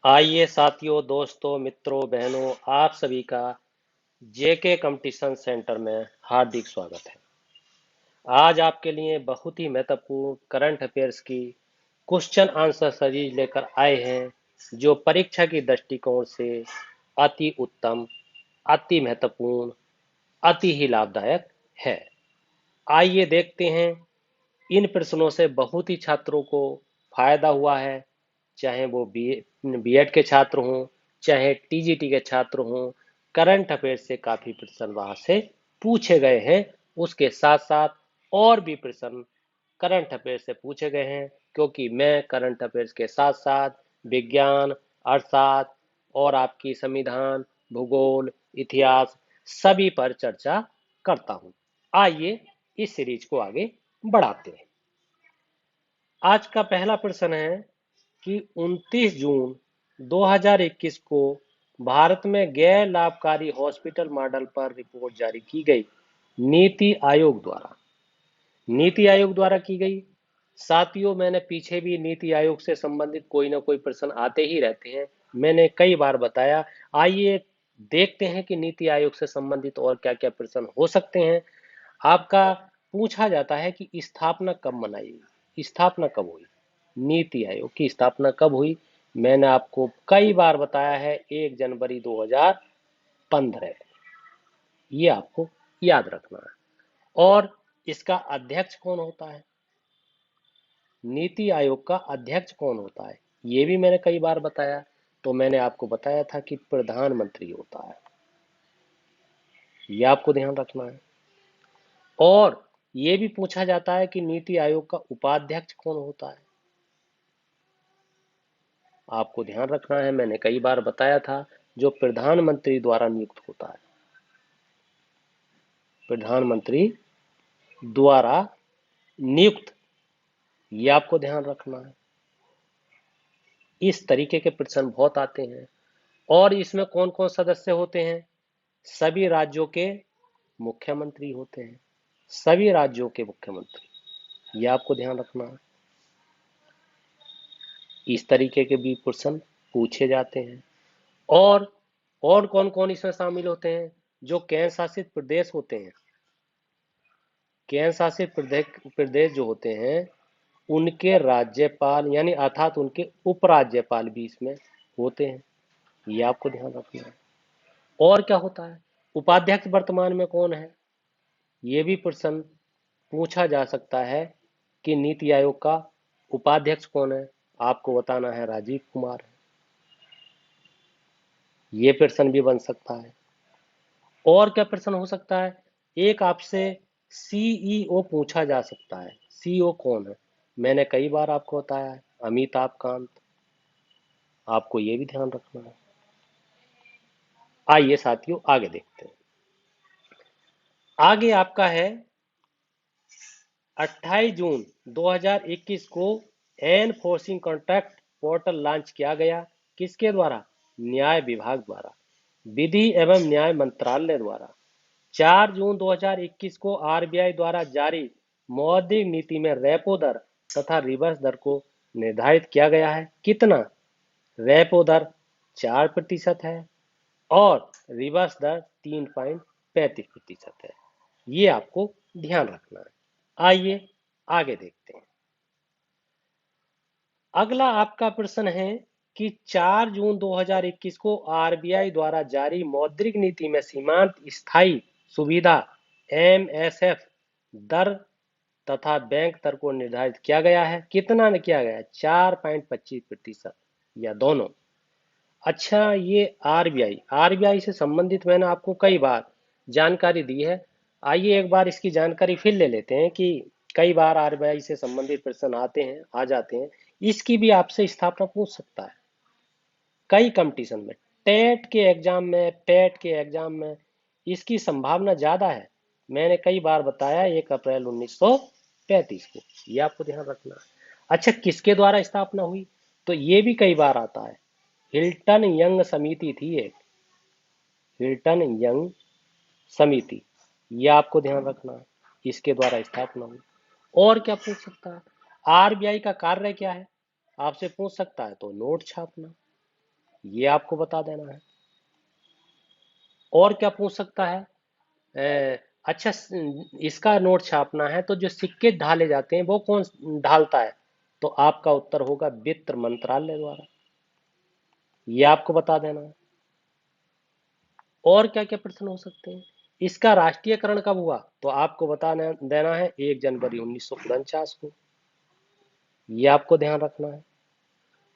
आइए साथियों, दोस्तों, मित्रों, बहनों, आप सभी का जेके कंपटीशन सेंटर में हार्दिक स्वागत है। आज आपके लिए बहुत ही महत्वपूर्ण करंट अफेयर्स की क्वेश्चन आंसर सीरीज लेकर आए हैं, जो परीक्षा की दृष्टिकोण से अति उत्तम, अति महत्वपूर्ण, अति ही लाभदायक है। आइए देखते हैं। इन प्रश्नों से बहुत ही छात्रों को फायदा हुआ है, चाहे वो बीएड के छात्र हों, चाहे टीजीटी के छात्र हों। करंट अफेयर से काफी प्रश्न वहां से पूछे गए हैं। उसके साथ साथ और भी प्रश्न करंट अफेयर से पूछे गए हैं, क्योंकि मैं करंट अफेयर्स के साथ साथ विज्ञान, अर्थशास्त्र और आपकी संविधान, भूगोल, इतिहास सभी पर चर्चा करता हूं। आइए इस सीरीज को आगे बढ़ाते हैं। आज का पहला प्रश्न है कि 29 जून 2021 को भारत में गैर लाभकारी हॉस्पिटल मॉडल पर रिपोर्ट जारी की गई। नीति आयोग द्वारा नीति आयोग द्वारा की गई। साथियों, मैंने पीछे भी नीति आयोग से संबंधित कोई ना कोई प्रश्न आते ही रहते हैं। मैंने कई बार बताया। आइए देखते हैं कि नीति आयोग से संबंधित और क्या क्या प्रश्न हो सकते हैं। आपका पूछा जाता है कि स्थापना कब मनाई गई, स्थापना कब हुई, नीति आयोग की स्थापना कब हुई। मैंने आपको कई बार बताया है, 1 जनवरी 2015। ये आपको याद रखना है। और इसका अध्यक्ष कौन होता है, नीति आयोग का अध्यक्ष कौन होता है, ये भी मैंने कई बार बताया। तो मैंने आपको बताया था कि प्रधानमंत्री होता है। ये आपको ध्यान रखना है। और ये भी पूछा जाता है कि नीति आयोग का उपाध्यक्ष कौन होता है। आपको ध्यान रखना है, मैंने कई बार बताया था, जो प्रधानमंत्री द्वारा नियुक्त होता है। प्रधानमंत्री द्वारा नियुक्त, ये आपको ध्यान रखना है। इस तरीके के प्रश्न बहुत आते हैं। और इसमें कौन कौन सदस्य होते हैं? सभी राज्यों के मुख्यमंत्री होते हैं। सभी राज्यों के मुख्यमंत्री, ये आपको ध्यान रखना है। इस तरीके के भी प्रश्न पूछे जाते हैं। और कौन कौन इसमें शामिल होते हैं? जो केंद्र शासित प्रदेश होते हैं, केंद्र शासित प्रदेश जो होते हैं, उनके राज्यपाल यानी अर्थात उनके उपराज्यपाल भी इसमें होते हैं। ये आपको ध्यान रखना है। और क्या होता है? उपाध्यक्ष वर्तमान में कौन है? ये भी प्रश्न पूछा जा सकता है कि नीति आयोग का उपाध्यक्ष कौन है। आपको बताना है राजीव कुमार है। ये प्रश्न भी बन सकता है। और क्या प्रश्न हो सकता है? एक आपसे सीईओ पूछा जा सकता है। सीईओ कौन है? मैंने कई बार आपको बताया है, अमिताभ कांत। आपको ये भी ध्यान रखना है। आइए साथियों आगे देखते हैं। आगे आपका है 28 जून 2021 को एनफोर्सिंग कॉन्ट्रैक्ट पोर्टल लॉन्च किया गया। किसके द्वारा? न्याय विभाग द्वारा, विधि एवं न्याय मंत्रालय द्वारा। 4 जून 2021 को आरबीआई द्वारा जारी मौद्रिक नीति में रेपो दर तथा रिवर्स दर को निर्धारित किया गया है। कितना? रेपो दर 4% है और रिवर्स दर 3.35% है। ये आपको ध्यान रखना है। आइए आगे देखते हैं। अगला आपका प्रश्न है कि 4 जून 2021 को आरबीआई द्वारा जारी मौद्रिक नीति में सीमांत स्थायी सुविधा एमएसएफ दर तथा बैंक दर को निर्धारित किया गया है। कितना किया गया है? 4.25% या दोनों। अच्छा, ये आरबीआई से संबंधित मैंने आपको कई बार जानकारी दी है। आइए एक बार इसकी जानकारी फिर ले लेते हैं कि कई बार आरबीआई से संबंधित प्रश्न आते हैं, आ जाते हैं। इसकी भी आपसे स्थापना पूछ सकता है कई कंपटीशन में। टेट के एग्जाम में, पेट के एग्जाम में इसकी संभावना ज्यादा है। मैंने कई बार बताया, 1 अप्रैल 1935 को। ये आपको ध्यान रखना है। अच्छा, किसके द्वारा स्थापना हुई? तो ये भी कई बार आता है। हिल्टन यंग समिति थी एक, हिल्टन यंग समिति। यह आपको ध्यान रखना है, इसके द्वारा स्थापना हुई। और क्या पूछ सकता है? आरबीआई का कार्य क्या है? आपसे पूछ सकता है तो नोट छापना। ये आपको बता देना है। और क्या पूछ सकता है? अच्छा, इसका नोट छापना है तो जो सिक्के ढाले जाते हैं वो कौन ढालता है? तो आपका उत्तर होगा वित्त मंत्रालय द्वारा। ये आपको बता देना है। और क्या क्या प्रश्न हो सकते हैं? इसका राष्ट्रीयकरण कब हुआ? तो आपको बता देना है 1 जनवरी 1949 को। ये आपको ध्यान रखना है।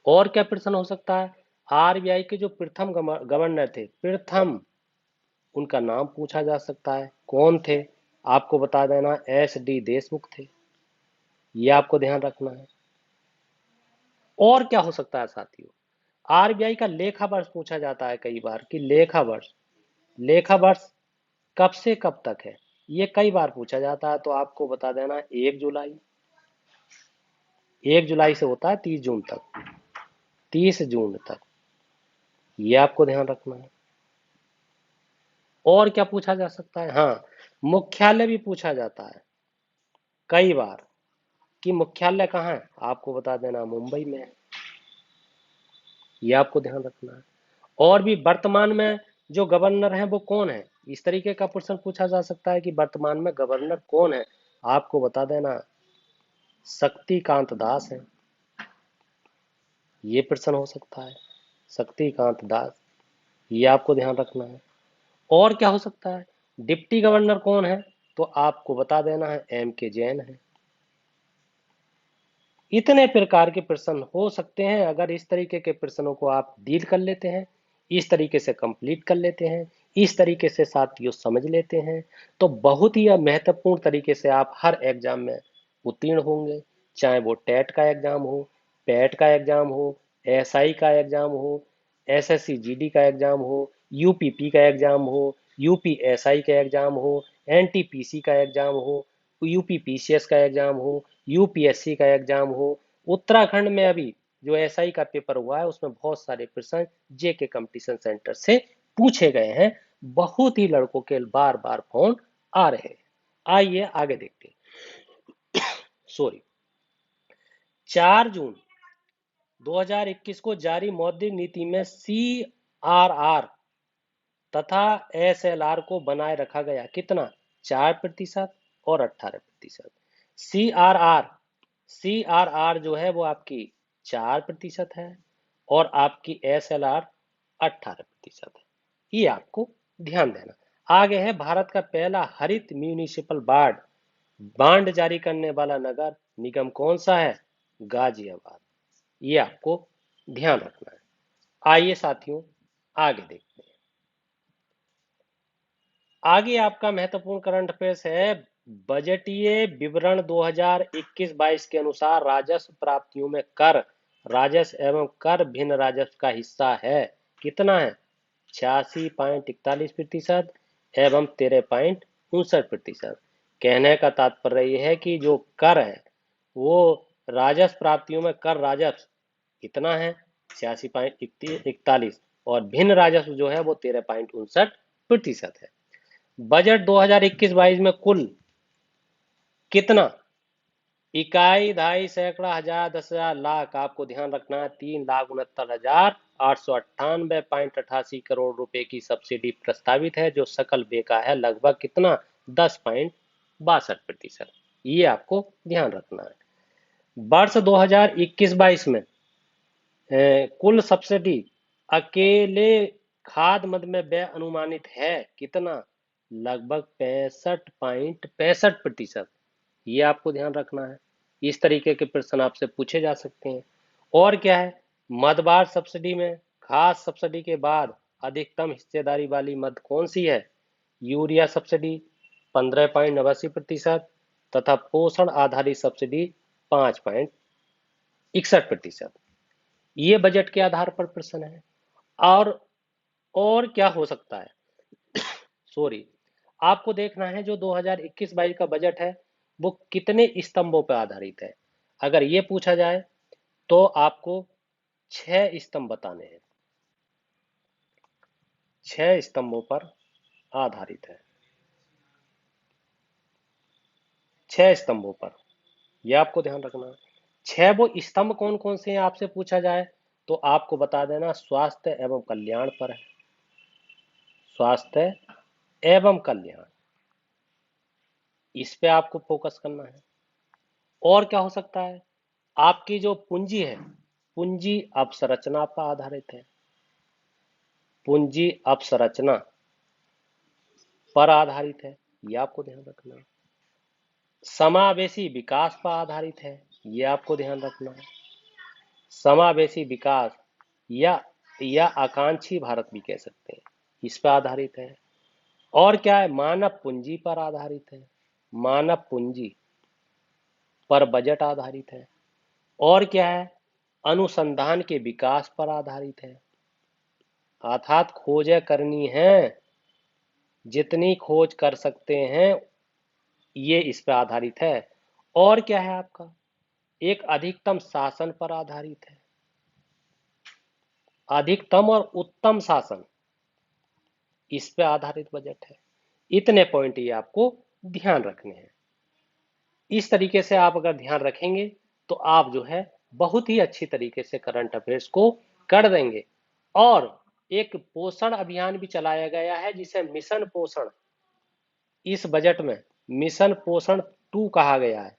और क्या प्रश्न हो सकता है? आरबीआई के जो प्रथम गवर्नर थे, प्रथम, उनका नाम पूछा जा सकता है, कौन थे? आपको बता देना, एस डी देशमुख थे। ये आपको ध्यान रखना है। और क्या हो सकता है साथियों? आरबीआई का लेखा वर्ष पूछा जाता है कई बार कि लेखा वर्ष, लेखा वर्ष कब से कब तक है? ये कई बार पूछा जाता है, तो आपको बता देना 1 जुलाई। 1 जुलाई से होता है 30 जून तक, 30 जून तक। ये आपको ध्यान रखना है। और क्या पूछा जा सकता है? हाँ, मुख्यालय भी पूछा जाता है कई बार कि मुख्यालय कहाँ है? आपको बता देना मुंबई में है। ये आपको ध्यान रखना है। और भी वर्तमान में जो गवर्नर है वो कौन है? इस तरीके का प्रश्न पूछा जा सकता है कि वर्तमान में गवर्नर कौन है? आपको बता देना शक्तिकांत दास है। ये प्रश्न हो सकता है, शक्तिकांत दास। ये आपको ध्यान रखना है। और क्या हो सकता है? डिप्टी गवर्नर कौन है? तो आपको बता देना है एम के जैन है। इतने प्रकार के प्रश्न हो सकते हैं। अगर इस तरीके के प्रश्नों को आप डील कर लेते हैं, इस तरीके से कंप्लीट कर लेते हैं, इस तरीके से साथियों समझ लेते हैं, तो बहुत ही महत्वपूर्ण तरीके से आप हर एग्जाम में उत्तीर्ण होंगे। चाहे वो टेट का एग्जाम हो, पैट का एग्जाम हो, एसआई का एग्जाम हो, एसएससी जीडी का एग्जाम हो, यूपीपी का एग्जाम हो, यूपीएसआई का एग्जाम हो, एनटीपीसी का एग्जाम हो, यूपीपीसीएस का एग्जाम हो, यूपीएससी का एग्जाम हो। उत्तराखंड में अभी जो एसआई का पेपर हुआ है उसमें बहुत सारे प्रश्न जेके कंपटीशन सेंटर से पूछे गए हैं। बहुत ही लड़कों के बार बार फोन आ रहे हैं। आइए आगे देखते हैं। सॉरी, 4 जून 2021 को जारी मौद्रिक नीति में सीआरआर तथा एसएलआर को बनाए रखा गया। कितना? 4% और 18%। सीआरआर, सीआरआर जो है वो आपकी 4% है और आपकी एसएलआर 18% है। ये आपको ध्यान देना। आगे है भारत का पहला हरित म्यूनिसिपल बांड, बांड जारी करने वाला नगर निगम कौन सा है? गाजियाबाद। ये आपको ध्यान रखना है। आइए साथियों आगे देखते हैं। आगे आपका महत्वपूर्ण करंट अफेयर्स है। बजटीय विवरण 2021-22 के अनुसार राजस्व प्राप्तियों में कर राजस्व एवं कर भिन्न राजस्व का हिस्सा है। कितना है? 86.41% एवं 13.59%। कहने का तात्पर्य यह है कि जो कर है वो राजस्व प्राप्तियों में कर राजस्व कितना है? 86.41, और भिन्न राजस्व जो है वो 13.59% है। बजट 2021-22 में कुल कितना? इकाई, दहाई, सैकड़ा, हजार, 10,000, लाख, आपको ध्यान रखना है 3,69,898.88 रुपए की सब्सिडी प्रस्तावित है, जो सकल व्यय का है लगभग कितना? 10.62%। ये आपको ध्यान रखना है। वर्ष 2021-22 में कुल सब्सिडी अकेले खाद्य मद में व्यय अनुमानित है कितना? लगभग 65.65%। ये आपको ध्यान रखना है। इस तरीके के प्रश्न आपसे पूछे जा सकते हैं। और क्या है? मदबार सब्सिडी में खास सब्सिडी के बाद अधिकतम हिस्सेदारी वाली मद कौन सी है? यूरिया सब्सिडी 15.89% तथा पोषण आधारित सब्सिडी 5.61%। ये बजट के आधार पर प्रश्न है। और और क्या हो सकता है? सॉरी, आपको देखना है जो 2021-22 का बजट है वो कितने स्तंभों पर आधारित है। अगर ये पूछा जाए तो आपको 6 स्तंभ बताने हैं। 6 स्तंभों पर आधारित है। 6 स्तंभों पर, यह आपको ध्यान रखना है। 6 वो स्तंभ कौन कौन से हैं आपसे पूछा जाए तो आपको बता देना स्वास्थ्य एवं कल्याण पर है, स्वास्थ्य एवं कल्याण, इस पे आपको फोकस करना है। और क्या हो सकता है, आपकी जो पूंजी है, पूंजी अपसंरचना पर आधारित है, पूंजी अपसंरचना पर आधारित है, ये आपको ध्यान रखना है। समावेशी विकास पर आधारित है, ये आपको ध्यान रखना है। समावेशी विकास या आकांक्षी भारत भी कह सकते हैं, इस पर आधारित है। और क्या है, मानव पूंजी पर आधारित है, मानव पूंजी पर बजट आधारित है। और क्या है, अनुसंधान के विकास पर आधारित है, अर्थात खोजें करनी है, जितनी खोज कर सकते हैं ये इस पर आधारित है। और क्या है आपका, एक अधिकतम शासन पर आधारित है, अधिकतम और उत्तम शासन, इस पे आधारित बजट है। इतने पॉइंट ये आपको ध्यान रखने हैं। इस तरीके से आप अगर ध्यान रखेंगे तो आप जो है बहुत ही अच्छी तरीके से करंट अफेयर्स को कर देंगे। और एक पोषण अभियान भी चलाया गया है जिसे मिशन पोषण, इस बजट में मिशन पोषण 2 कहा गया है,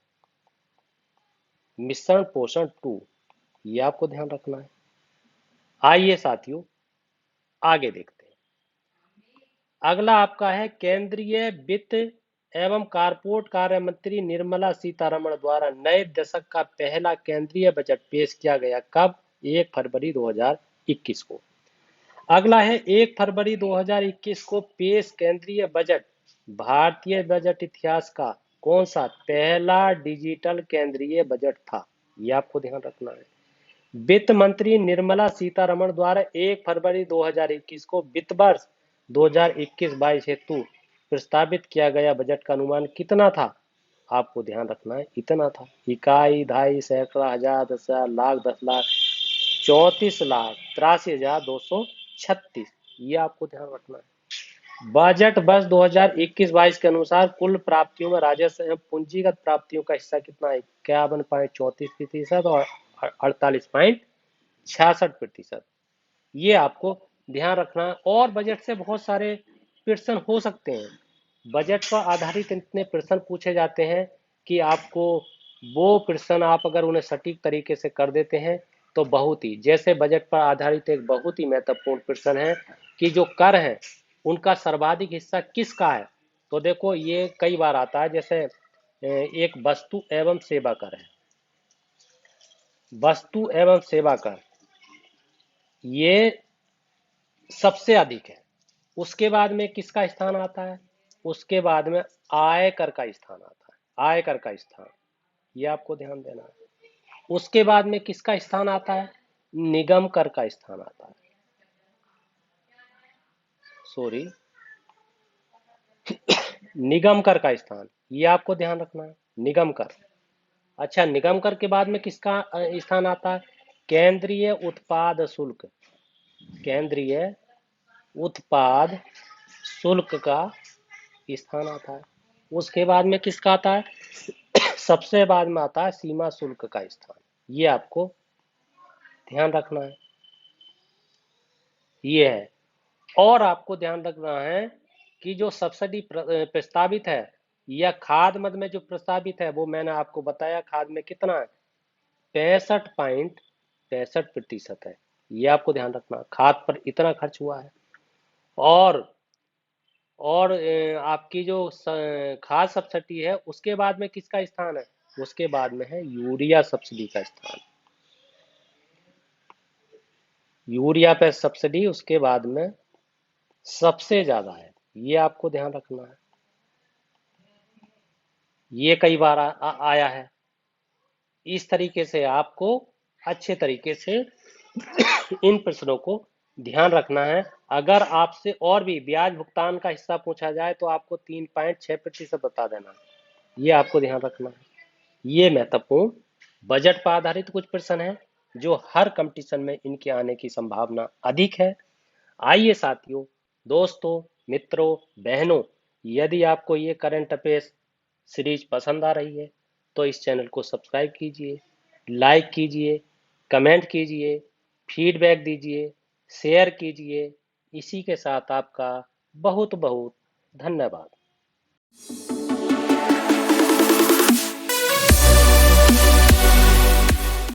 मिशन पोषण 2, ये आपको ध्यान रखना है। आइए साथियों आगे देखते हैं। अगला आपका है केंद्रीय वित्त एवं कारपोरेट कार्य मंत्री निर्मला सीतारमण द्वारा नए दशक का पहला केंद्रीय बजट पेश किया गया कब, 1 फरवरी 2021 को। अगला है 1 फरवरी 2021 को पेश केंद्रीय बजट भारतीय बजट इतिहास का कौन सा पहला डिजिटल केंद्रीय बजट था, यह आपको ध्यान रखना है। वित्त मंत्री निर्मला सीतारमण द्वारा 1 फरवरी 2021 को वित्त वर्ष 2021-22 हेतु प्रस्तावित किया गया बजट का अनुमान कितना था, आपको ध्यान रखना है, इतना था। इकाई, दहाई, सैकड़ा, हजार, 10,000, लाख, 10 लाख, 34,83,236, ये आपको ध्यान रखना है। बजट वर्ष 2021-22 के अनुसार कुल प्राप्तियों में राजस्व एवं पूंजीगत प्राप्तियों का हिस्सा कितना है, 51.34% और 48.66%, ये आपको ध्यान रखना है। और बजट से बहुत सारे प्रश्न हो सकते हैं, बजट पर आधारित इतने प्रश्न पूछे जाते हैं कि आपको वो प्रश्न आप अगर उन्हें सटीक तरीके से कर देते हैं तो बहुत ही, जैसे बजट पर आधारित एक बहुत ही महत्वपूर्ण प्रश्न है कि जो कर है उनका सर्वाधिक हिस्सा किसका है। तो देखो ये कई बार आता है, जैसे एक वस्तु एवं सेवा कर है, वस्तु एवं सेवा कर ये सबसे अधिक है। उसके बाद में किसका स्थान आता है, उसके बाद में आयकर का स्थान आता है, आयकर का स्थान, ये आपको ध्यान देना है। उसके बाद में किसका स्थान आता है, निगम कर का स्थान आता है, सॉरी निगम कर का स्थान, ये आपको ध्यान रखना है, निगम कर। अच्छा, निगम कर के बाद में किसका स्थान आता है, केंद्रीय उत्पाद शुल्क, केंद्रीय उत्पाद शुल्क का स्थान आता है। उसके बाद में किसका आता है, सबसे बाद में आता है सीमा शुल्क का स्थान, ये आपको ध्यान रखना है, ये है। और आपको ध्यान रखना है कि जो सब्सिडी प्रस्तावित है या खाद मद में जो प्रस्तावित है वो मैंने आपको बताया, खाद में कितना है, 65.65% है, ये आपको ध्यान रखना, खाद पर इतना खर्च हुआ है। और आपकी जो खाद सब्सिडी है उसके बाद में किसका स्थान है, उसके बाद में है यूरिया सब्सिडी का स्थान, यूरिया पे सब्सिडी उसके बाद में सबसे ज्यादा है, ये आपको ध्यान रखना है। ये कई बार आया है। इस तरीके से आपको अच्छे तरीके से इन प्रश्नों को ध्यान रखना है। अगर आपसे और भी ब्याज भुगतान का हिस्सा पूछा जाए तो आपको 3.6% बता देना है, ये आपको ध्यान रखना है। ये महत्वपूर्ण बजट पर आधारित कुछ प्रश्न हैं जो हर कंपटीशन में इनके आने की संभावना अधिक है। आइए साथियों, दोस्तों, मित्रों, बहनों, यदि आपको ये करंट अफेयर्स सीरीज पसंद आ रही है तो इस चैनल को सब्सक्राइब कीजिए, लाइक कीजिए, कमेंट कीजिए, फीडबैक दीजिए, शेयर कीजिए। इसी के साथ आपका बहुत बहुत धन्यवाद।